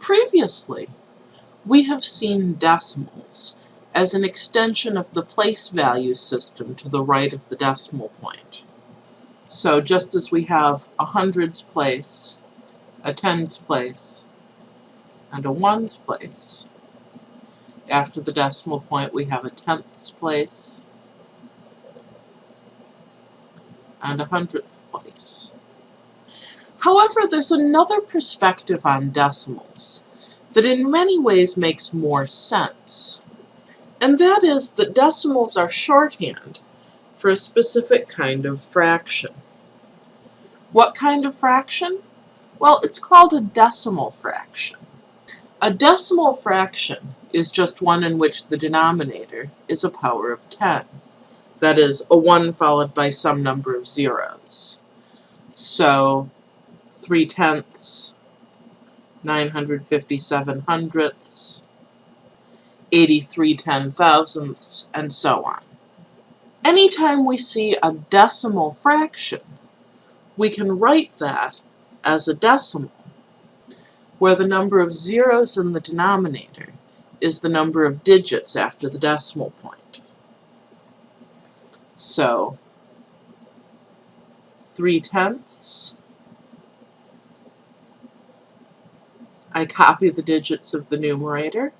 Previously, we have seen decimals as an extension of the place value system to the right of the decimal point. So just as we have a hundreds place, a tens place, and a ones place, after the decimal point we have a tenths place and a hundredth place. However, there's another perspective on decimals that in many ways makes more sense, and that is that decimals are shorthand for a specific kind of fraction. What kind of fraction? Well, it's called a decimal fraction. A decimal fraction is just one in which the denominator is a power of 10. That is, a 1 followed by some number of zeros. So 3/10ths, 957 hundredths, 83 ten-thousandths, and so on. Anytime we see a decimal fraction, we can write that as a decimal, where the number of zeros in the denominator is the number of digits after the decimal point. So 3/10ths, I copy the digits of the numerator.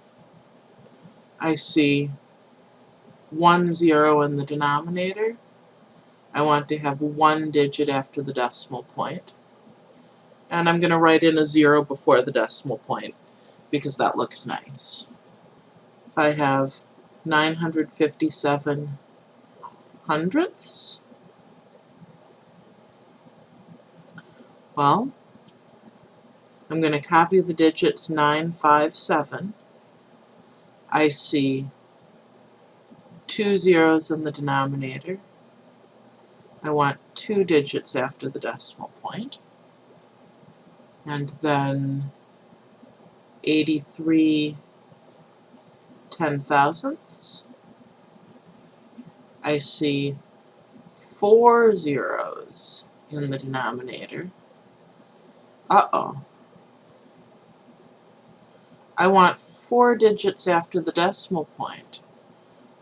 I see 1 0 in the denominator. I want to have 1 digit after the decimal point. And I'm going to write in a 0 before the decimal point because that looks nice. If I have 957 hundredths, well, I'm going to copy the digits 957. I see 2 zeros in the denominator. I want 2 digits after the decimal point. And then 83 ten-thousandths. I see 4 zeros in the denominator. Uh-oh. I want 4 digits after the decimal point,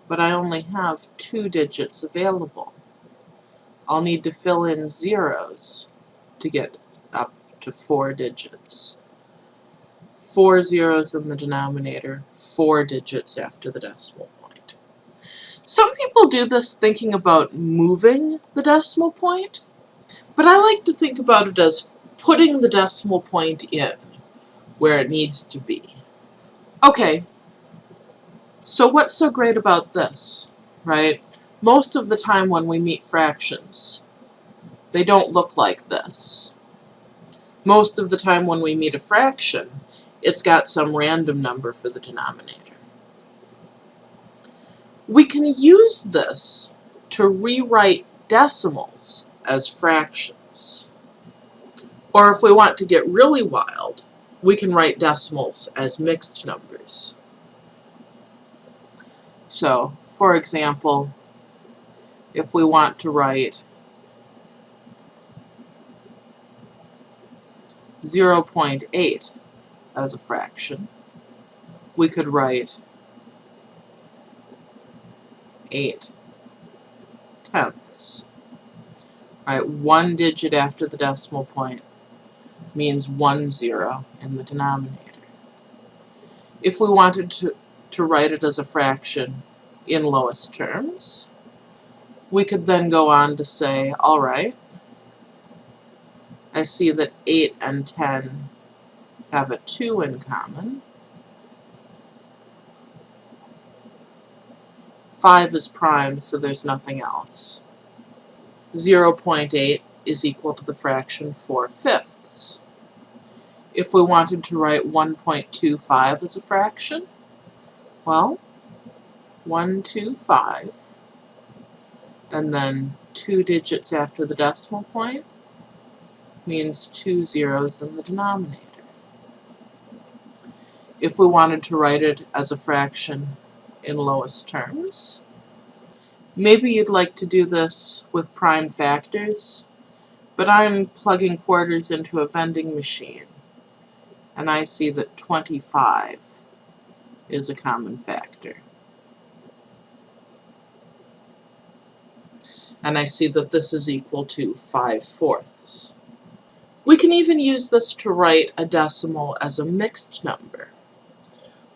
but I only have 2 digits available. I'll need to fill in zeros to get up to 4 digits. 4 zeros in the denominator, 4 digits after the decimal point. Some people do this thinking about moving the decimal point, but I like to think about it as putting the decimal point in where it needs to be. Okay, so what's so great about this, right? Most of the time when we meet fractions, they don't look like this. Most of the time when we meet a fraction, it's got some random number for the denominator. We can use this to rewrite decimals as fractions. Or if we want to get really wild, we can write decimals as mixed numbers. So, for example, if we want to write 0.8 as a fraction, we could write 8 tenths. Right, 1 digit after the decimal point means 1 0 in the denominator. If we wanted to write it as a fraction in lowest terms, we could then go on to say, all right, I see that 8 and 10 have a 2 in common. 5 is prime, so there's nothing else. 0.8 is equal to the fraction 4/5. If we wanted to write 1.25 as a fraction, well, 125, and then 2 digits after the decimal point means 2 zeros in the denominator. If we wanted to write it as a fraction in lowest terms, maybe you'd like to do this with prime factors, but I'm plugging quarters into a vending machine, and I see that 25 is a common factor. And I see that this is equal to 5/4. We can even use this to write a decimal as a mixed number.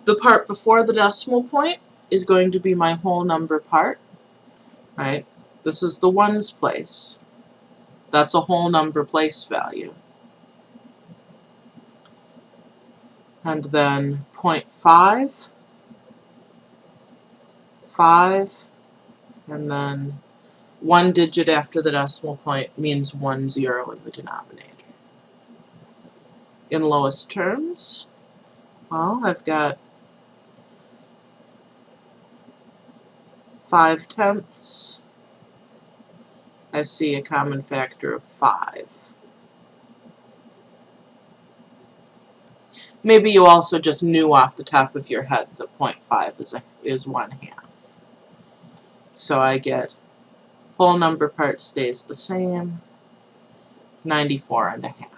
The part before the decimal point is going to be my whole number part, right? This is the ones place. That's a whole number place value. And then 0.5, 5, and then 1 digit after the decimal point means 1 0 in the denominator. In lowest terms, well, I've got 5/10. I see a common factor of 5. Maybe you also just knew off the top of your head that 0.5 is 1/2. So I get whole number part stays the same, 94 1/2.